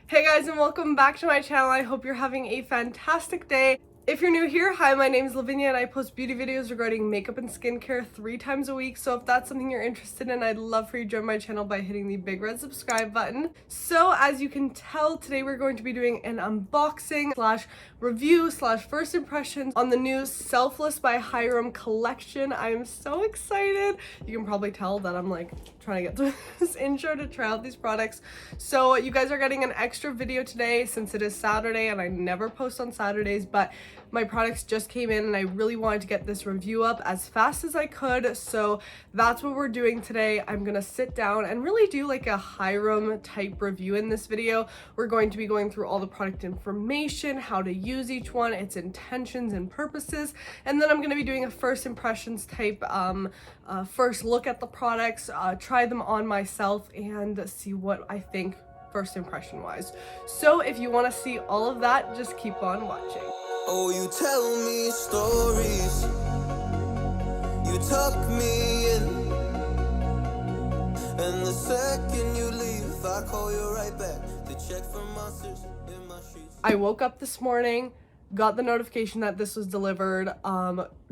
Hey guys, and welcome back to my channel. I hope you're having a fantastic day. If you're new here, hi, my name is Lavinia and I post beauty videos regarding makeup and skincare 3 times a week. So if that's something you're interested in, I'd love for you to join my channel by hitting the big red subscribe button. So as you can tell, today we're going to be doing an unboxing slash review slash first impressions on the new Selfless by Hyram collection. I am so excited. You can probably tell that I'm like trying to get through this intro to try out these products. So you guys are getting an extra video today since it is Saturday and I never post on Saturdays, but my products just came in and I really wanted to get this review up as fast as I could. So that's what we're doing today. I'm gonna sit down and really do like a Hyram type review in this video. We're going to be going through all the product information, how to use each one, its intentions and purposes, and then I'm gonna be doing a first impressions type first look at the products, try them on myself and see what I think first impression wise. So if you want to see all of that, just keep on watching. Oh, you tell me stories, you tuck me in, and the second you leave, I call you right back to check for monsters in my sheets. I woke up this morning, got the notification that this was delivered,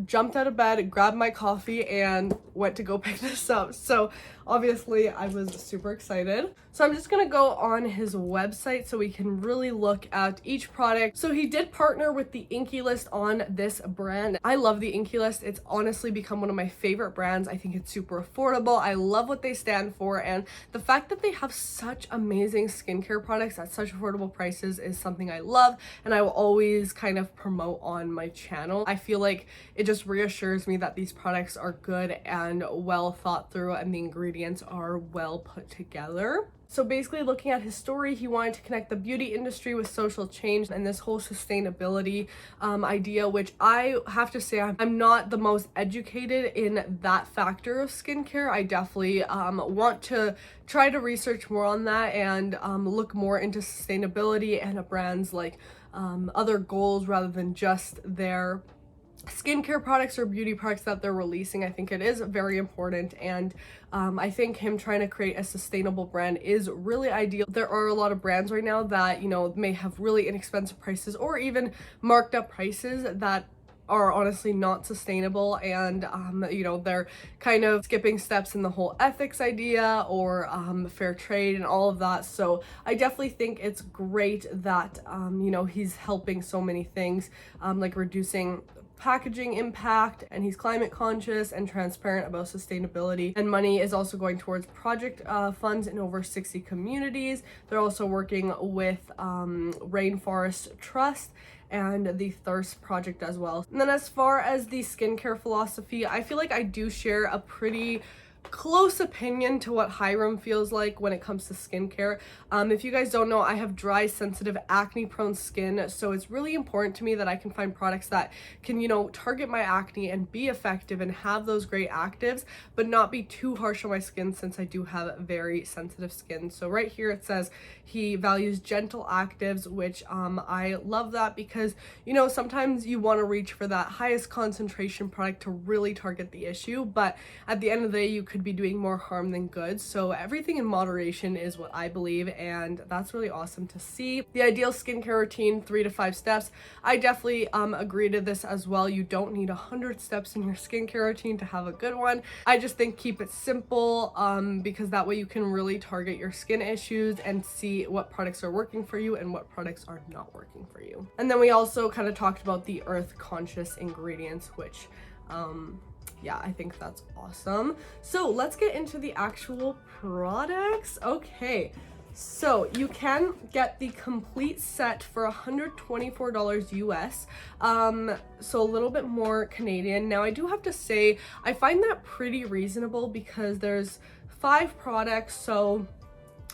jumped out of bed, grabbed my coffee, and went to go pick this up. So obviously I was super excited. So I'm just gonna go on his website so we can really look at each product. So he did partner with the Inky List on this brand. I love the Inky List. It's honestly become one of my favorite brands. I think it's super affordable. I love what they stand for, and the fact that they have such amazing skincare products at such affordable prices is something I love, and I will always kind of promote on my channel. I feel like it just reassures me that these products are good and well thought through and the ingredients are well put together. So basically, looking at his story, he wanted to connect the beauty industry with social change and this whole sustainability idea, which I have to say I'm not the most educated in that factor of skincare. I definitely want to try to research more on that and look more into sustainability and a brand's like other goals rather than just their skincare products or beauty products that they're releasing. I think it is very important, and I think him trying to create a sustainable brand is really ideal. There are a lot of brands right now that, you know, may have really inexpensive prices or even marked up prices that are honestly not sustainable, and you know, they're kind of skipping steps in the whole ethics idea or fair trade and all of that. So I definitely think it's great that you know, he's helping so many things, like reducing packaging impact, and he's climate conscious and transparent about sustainability, and money is also going towards project funds in over 60 communities. They're also working with Rainforest Trust and the Thirst Project as well. And then as far as the skincare philosophy, I feel like I do share a pretty close opinion to what Hyram feels like when it comes to skincare. If you guys don't know, I have dry, sensitive, acne prone skin, so it's really important to me that I can find products that can, you know, target my acne and be effective and have those great actives, but not be too harsh on my skin since I do have very sensitive skin. So right here it says he values gentle actives, which I love that, because, you know, sometimes you want to reach for that highest concentration product to really target the issue, but at the end of the day, you could be doing more harm than good. So everything in moderation is what I believe, and that's really awesome to see. The ideal skincare routine, 3 to 5 steps. I definitely agree to this as well. You don't need 100 steps in your skincare routine to have a good one. I just think keep it simple, because that way you can really target your skin issues and see what products are working for you and what products are not working for you. And then we also kind of talked about the earth conscious ingredients, which yeah, I think that's awesome. So let's get into the actual products. Okay, so you can get the complete set for $124 US, so a little bit more Canadian. Now I do have to say I find that pretty reasonable because there's 5 products, so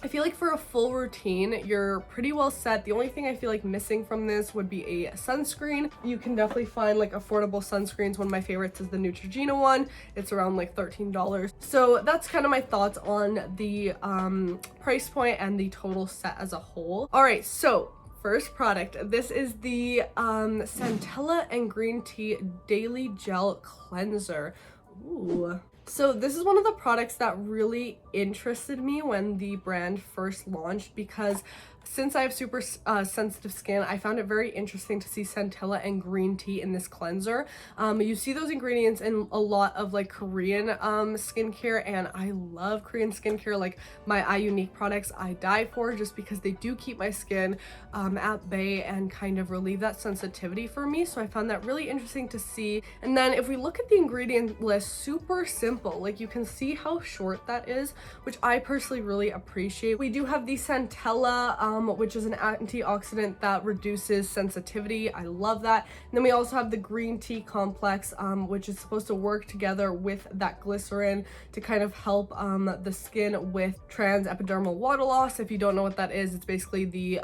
I feel like for a full routine, you're pretty well set. The only thing I feel like missing from this would be a sunscreen. You can definitely find like affordable sunscreens. One of my favorites is the Neutrogena one. It's around like $13. So that's kind of my thoughts on the price point and the total set as a whole. All right, so first product, this is the Centella and Green Tea Daily Gel Cleanser. Ooh. So this is one of the products that really interested me when the brand first launched, because Since I have super sensitive skin, I found it very interesting to see Centella and green tea in this cleanser. You see those ingredients in a lot of like Korean skincare, and I love Korean skincare. Like my iUnique products I die for, just because they do keep my skin at bay and kind of relieve that sensitivity for me. So I found that really interesting to see. And then if we look at the ingredient list, super simple. Like you can see how short that is, which I personally really appreciate. We do have the Centella, which is an antioxidant that reduces sensitivity. I love that. And then we also have the green tea complex, which is supposed to work together with that glycerin to kind of help the skin with trans epidermal water loss. If you don't know what that is, it's basically the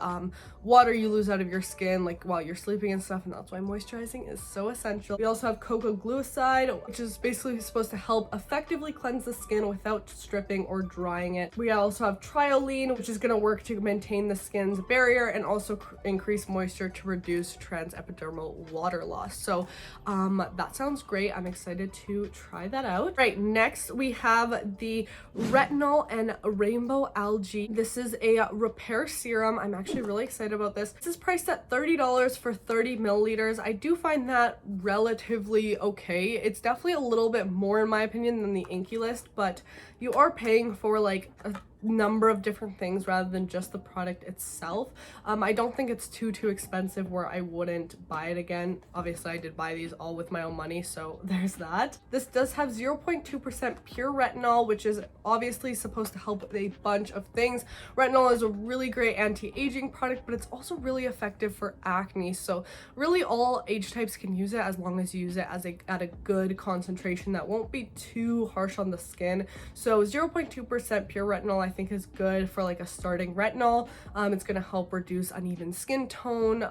water you lose out of your skin like while you're sleeping and stuff, and that's why moisturizing is so essential. We also have cocoa glucoside, which is basically supposed to help effectively cleanse the skin without stripping or drying it. We also have triolein, which is going to work to maintain the skin's barrier and also increase moisture to reduce trans epidermal water loss. So that sounds great. I'm excited to try that out. Right, next we have the Retinol and Rainbow Algae. This is a repair serum. I'm actually really excited about this. This is priced at $30 for 30 milliliters. I do find that relatively okay. It's definitely a little bit more in my opinion than the Inky List, but you are paying for like a number of different things rather than just the product itself. I don't think it's too expensive where I wouldn't buy it again. Obviously I did buy these all with my own money, so there's that. This does have 0.2% pure retinol, which is obviously supposed to help with a bunch of things. Retinol is a really great anti-aging product, but it's also really effective for acne. So really all age types can use it as long as you use it as at a good concentration that won't be too harsh on the skin. So 0.2% pure retinol I think is good for like a starting retinol. It's going to help reduce uneven skin tone,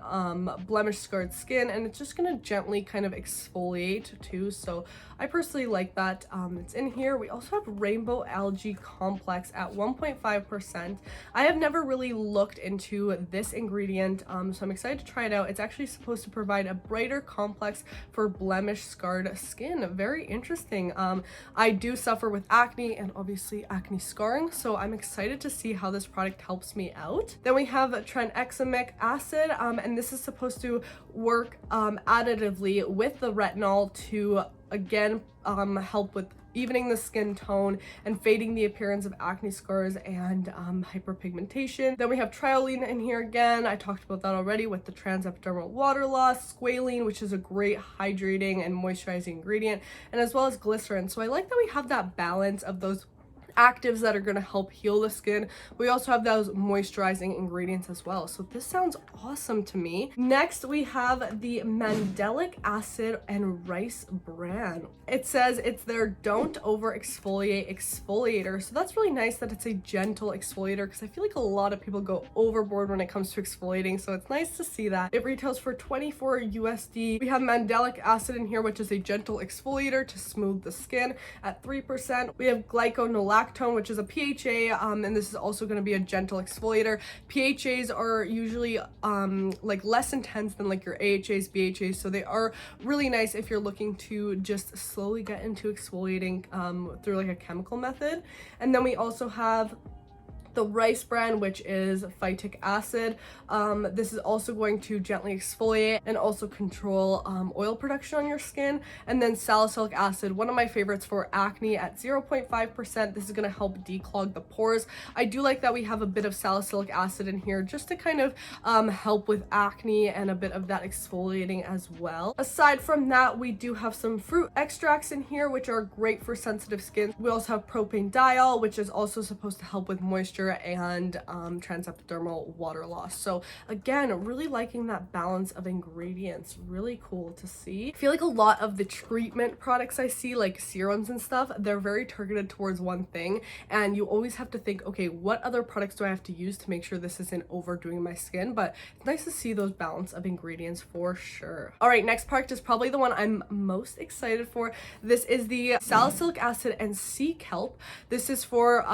blemish scarred skin, and it's just going to gently kind of exfoliate too. So I personally like that. It's in here. We also have Rainbow Algae Complex at 1.5%. I have never really looked into this ingredient, so I'm excited to try it out. It's actually supposed to provide a brighter complex for blemish scarred skin. Very interesting. I do suffer with acne and obviously acne scarring, so I'm excited to see how this product helps me out. Then we have tranexamic acid, and this is supposed to work additively with the retinol to again help with evening the skin tone and fading the appearance of acne scars and hyperpigmentation. Then we have triolein in here again. I talked about that already with the trans epidermal water loss, squalene, which is a great hydrating and moisturizing ingredient, and as well as glycerin. So I like that we have that balance of those actives that are going to help heal the skin. We also have those moisturizing ingredients as well. So this sounds awesome to me. Next, we have the Mandelic acid and rice bran. It says it's their don't over exfoliate exfoliator. So that's really nice that it's a gentle exfoliator, because I feel like a lot of people go overboard when it comes to exfoliating. So it's nice to see that. It retails for $24 USD. We have Mandelic acid in here, which is a gentle exfoliator to smooth the skin at 3%. We have glyconolactone, which is a PHA, and this is also going to be a gentle exfoliator. PHAs are usually like less intense than like your AHAs, BHAs, so they are really nice if you're looking to just slowly get into exfoliating through like a chemical method. And then we also have the rice bran, which is phytic acid. This is also going to gently exfoliate and also control oil production on your skin. And then salicylic acid, one of my favorites for acne at 0.5%. This is going to help declog the pores. I do like that we have a bit of salicylic acid in here just to kind of help with acne and a bit of that exfoliating as well. Aside from that, we do have some fruit extracts in here, which are great for sensitive skin. We also have propanediol, which is also supposed to help with moisture and transepidermal water loss. So again, really liking that balance of ingredients. Really cool to see. I feel like a lot of the treatment products I see, like serums and stuff, they're very targeted towards one thing, and you always have to think, okay, what other products do I have to use to make sure this isn't overdoing my skin? But it's nice to see those balance of ingredients for sure. All right, next product is probably the one I'm most excited for. This is the salicylic acid and sea kelp. This is for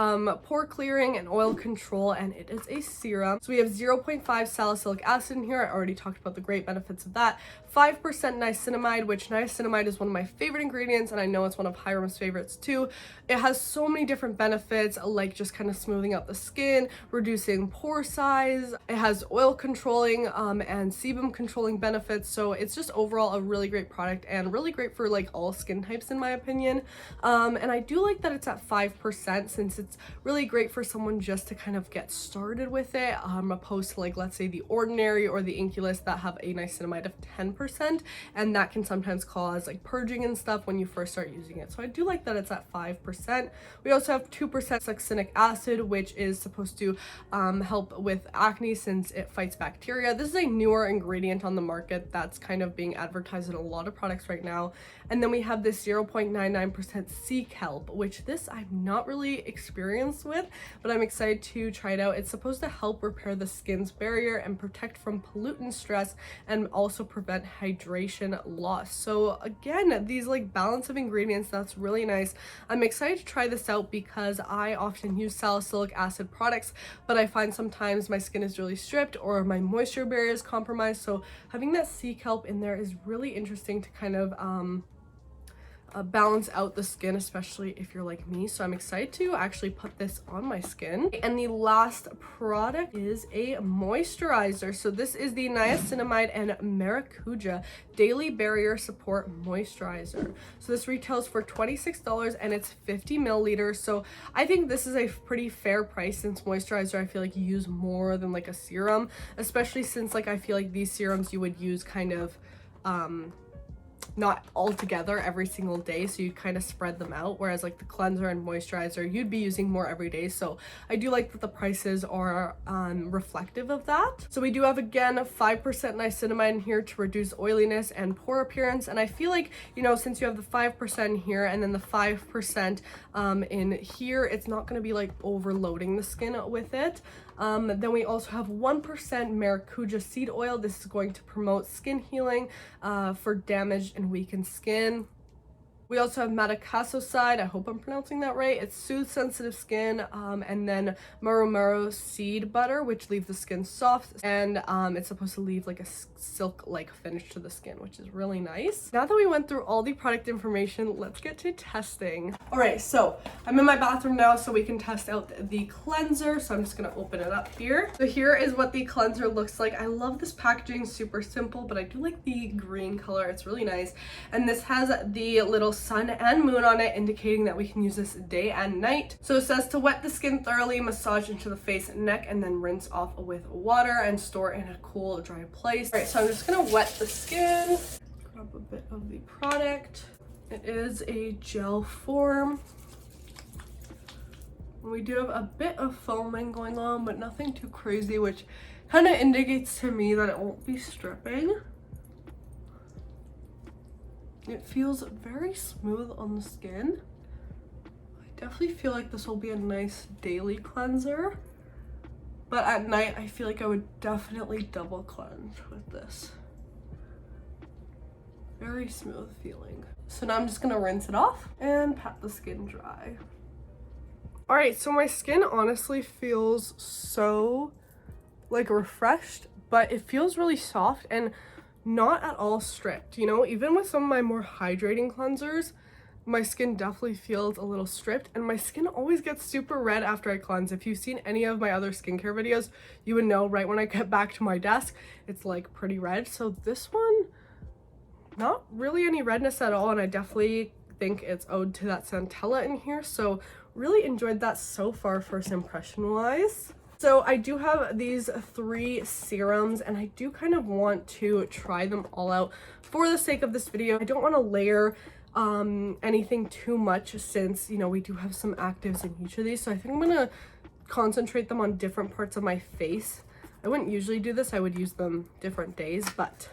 pore clearing and oil oil control, and it is a serum. So we have 0.5 salicylic acid in here. I already talked about the great benefits of that. 5% niacinamide, which niacinamide is one of my favorite ingredients, and I know it's one of Hyram's favorites too. It has so many different benefits, like just kind of smoothing out the skin, reducing pore size. It has oil controlling and sebum controlling benefits. So it's just overall a really great product and really great for like all skin types in my opinion. And I do like that it's at 5% since it's really great for someone just to kind of get started with it, opposed to like, let's say the Ordinary or the Inculus that have a niacinamide of 10%, and that can sometimes cause like purging and stuff when you first start using it. So I do like that it's at 5%. We also have 2% salicylic acid, which is supposed to help with acne since it fights bacteria. This is a newer ingredient on the market that's kind of being advertised in a lot of products right now. And then we have this 0.99% sea kelp, which this I'm not really experienced with, but I'm excited to try it out. It's supposed to help repair the skin's barrier and protect from pollutant stress and also prevent hydration loss. So again, these like balance of ingredients, that's really nice. I'm excited to try this out because I often use salicylic acid products, but I find sometimes my skin is really stripped or my moisture barrier is compromised. So having that sea kelp in there is really interesting to kind of balance out the skin, especially if you're like me. So I'm excited to actually put this on my skin. And the last product is a moisturizer. So this is the Niacinamide and Maracuja Daily Barrier Support Moisturizer. So this retails for $26 and it's 50 milliliters. So I think this is a pretty fair price since moisturizer I feel like you use more than like a serum, especially since like I feel like these serums you would use kind of not all together every single day, so you kind of spread them out, whereas like the cleanser and moisturizer you'd be using more every day. So I do like that the prices are reflective of that. So we do have again 5% niacinamide in here to reduce oiliness and pore appearance, and I feel like, you know, since you have the 5% here and then the 5% in here, it's not going to be like overloading the skin with it. Then we also have 1% Maracuja seed oil. This is going to promote skin healing for damaged and weakened skin. We also have Maracuja, I hope I'm pronouncing that right. It soothes sensitive skin, and then Maracuja seed butter, which leaves the skin soft, and it's supposed to leave like a silk-like finish to the skin, which is really nice. Now that we went through all the product information, let's get to testing. All right, so I'm in my bathroom now so we can test out the cleanser. So I'm just gonna open it up here. So here is what the cleanser looks like. I love this packaging, super simple, but I do like the green color. It's really nice. And this has the little sun and moon on it, indicating that we can use this day and night. So it says to wet the skin thoroughly, massage into the face and neck, and then rinse off with water and store in a cool, dry place. All right, so I'm just gonna wet the skin. Grab a bit of the product. It is a gel form. We do have a bit of foaming going on, but nothing too crazy, which kind of indicates to me that it won't be stripping. It feels very smooth on the skin. I definitely feel like this will be a nice daily cleanser, but at night I feel like I would definitely double cleanse with this. Very smooth feeling. So now I'm just gonna rinse it off and pat the skin dry. All right, so my skin honestly feels so like refreshed, but it feels really soft and not at all stripped. You know, even with some of my more hydrating cleansers, my skin definitely feels a little stripped, and my skin always gets super red after I cleanse. If you've seen any of my other skincare videos, you would know right when I get back to my desk, it's like pretty red. So this one, not really any redness at all, and I definitely think it's owed to that Centella in here. So really enjoyed that so far, first impression wise. So I do have these 3 serums, and I do kind of want to try them all out for the sake of this video. I don't want to layer anything too much since, you know, we do have some actives in each of these. So I think I'm going to concentrate them on different parts of my face. I wouldn't usually do this. I would use them different days, but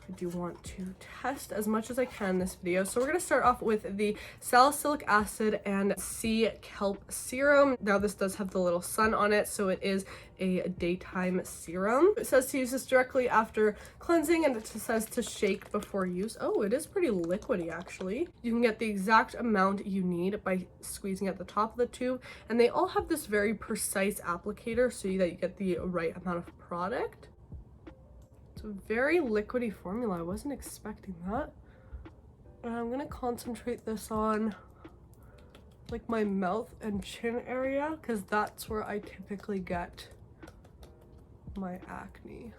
I do want to test as much as I can in this video. So we're going to start off with the Salicylic acid and sea kelp serum. Now this does have the little sun on it, so it is a daytime serum. It says to use this directly after cleansing, and it says to shake before use. Oh, it is pretty liquidy actually. You can get the exact amount you need by squeezing at the top of the tube, and they all have this very precise applicator so that you get the right amount of product. It's a very liquidy formula. I wasn't expecting that. And I'm gonna concentrate this on like my mouth and chin area because that's where I typically get my acne.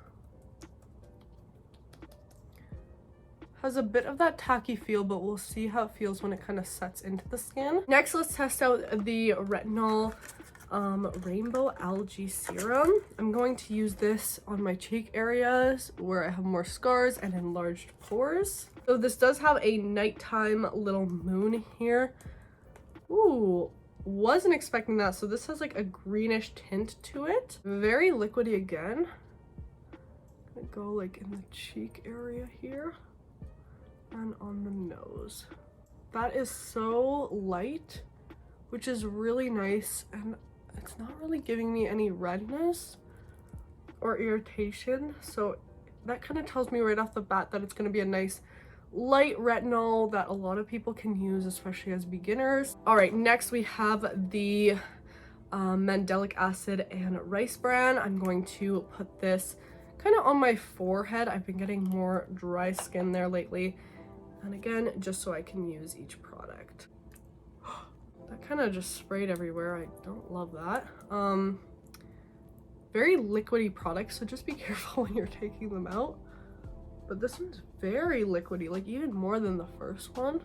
Has a bit of that tacky feel, but we'll see how it feels when it kind of sets into the skin. Next, let's test out the Retinol Rainbow Algae Serum. I'm going to use this on my cheek areas where I have more scars and enlarged pores. So this does have a nighttime little moon here. Ooh, wasn't expecting that. So this has like a greenish tint to it. Very liquidy again. Gonna go like in the cheek area here and on the nose. That is so light, which is really nice, and it's not really giving me any redness or irritation. So that kind of tells me right off the bat that it's going to be a nice light retinol that a lot of people can use, especially as beginners. All right, next we have the Mandelic acid and rice bran. I'm going to put this kind of on my forehead. I've been getting more dry skin there lately. And again, just so I can use each product. That kind of just sprayed everywhere. I don't love that. Very liquidy products, so just be careful when you're taking them out. But this one's very liquidy, like even more than the first one.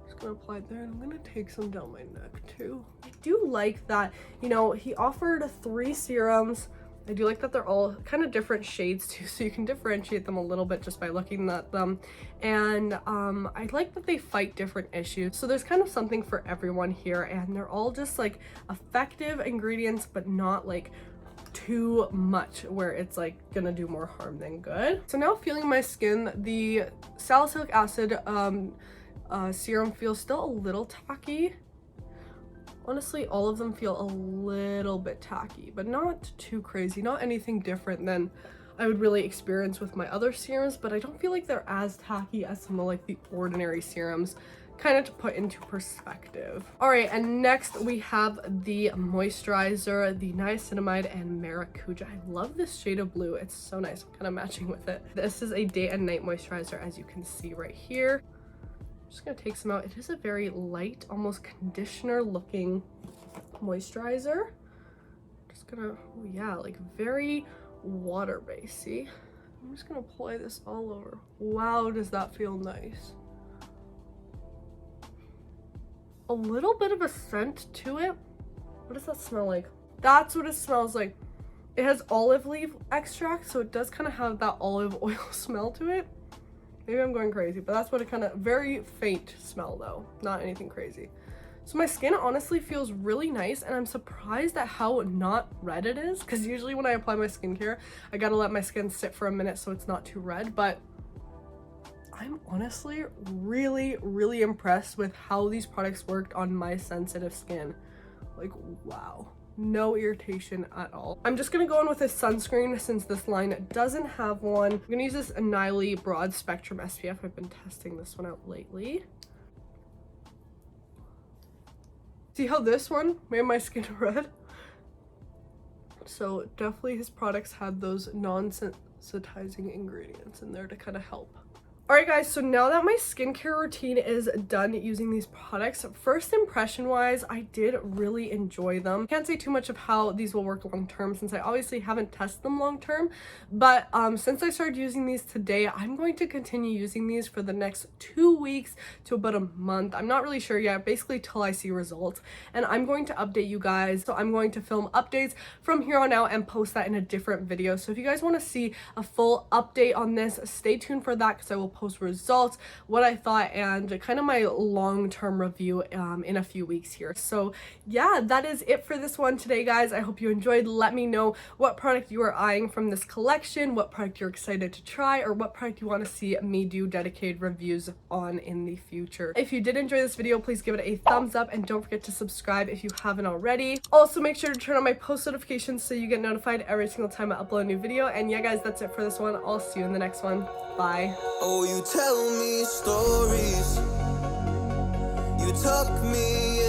Just gonna apply it there, and I'm gonna take some down my neck too. I do like that, you know, he offered 3 serums. I do like that they're all kind of different shades too, so you can differentiate them a little bit just by looking at them. And I like that they fight different issues. So there's kind of something for everyone here, and they're all just like effective ingredients, but not like too much where it's like gonna do more harm than good. So now feeling my skin, the salicylic acid serum feels still a little tacky. Honestly, all of them feel a little bit tacky, but not too crazy, not anything different than I would really experience with my other serums, but I don't feel like they're as tacky as some of like the ordinary serums, kind of to put into perspective. All right, and next we have the moisturizer, the Niacinamide and Maracuja. I love this shade of blue. It's so nice. I'm kind of matching with it. This is a day and night moisturizer, as you can see right here. Just gonna take some out. It is a very light, almost conditioner looking moisturizer. Just gonna, oh yeah, like very water based. See, I'm just gonna apply this all over. Wow, does that feel nice. A little bit of a scent to it. What does that smell like? That's what it smells like. It has olive leaf extract, so it does kind of have that olive oil smell to it. Maybe I'm going crazy, but that's what it kind of, very faint smell though, not anything crazy. So my skin honestly feels really nice, and I'm surprised at how not red it is, because usually when I apply my skincare, I gotta let my skin sit for a minute so it's not too red, but I'm honestly really impressed with how these products worked on my sensitive skin. Like, wow. No irritation at all. I'm just gonna go in with a sunscreen since this line doesn't have one. I'm gonna use this Niley Broad Spectrum SPF. I've been testing this one out lately. See how this one made my skin red? So definitely his products had those non-sensitizing ingredients in there to kind of help. Alright guys, so now that my skincare routine is done using these products, first impression wise, I did really enjoy them. Can't say too much of how these will work long term since I obviously haven't tested them long term, but since I started using these today, I'm going to continue using these for the next 2 weeks to about a month. I'm not really sure yet, basically till I see results, and I'm going to update you guys. So I'm going to film updates from here on out and post that in a different video. So if you guys want to see a full update on this, stay tuned for that because I will post results, what I thought, and kind of my long-term review in a few weeks here. So yeah, that is it for this one today, guys. I hope you enjoyed. Let me know what product you are eyeing from this collection, what product you're excited to try, or what product you want to see me do dedicated reviews on in the future. If you did enjoy this video, please give it a thumbs up and don't forget to subscribe if you haven't already. Also, make sure to turn on my post notifications so you get notified every single time I upload a new video. And yeah, guys, that's it for this one. I'll see you in the next one. Bye. Oh, you tell me stories, you tuck me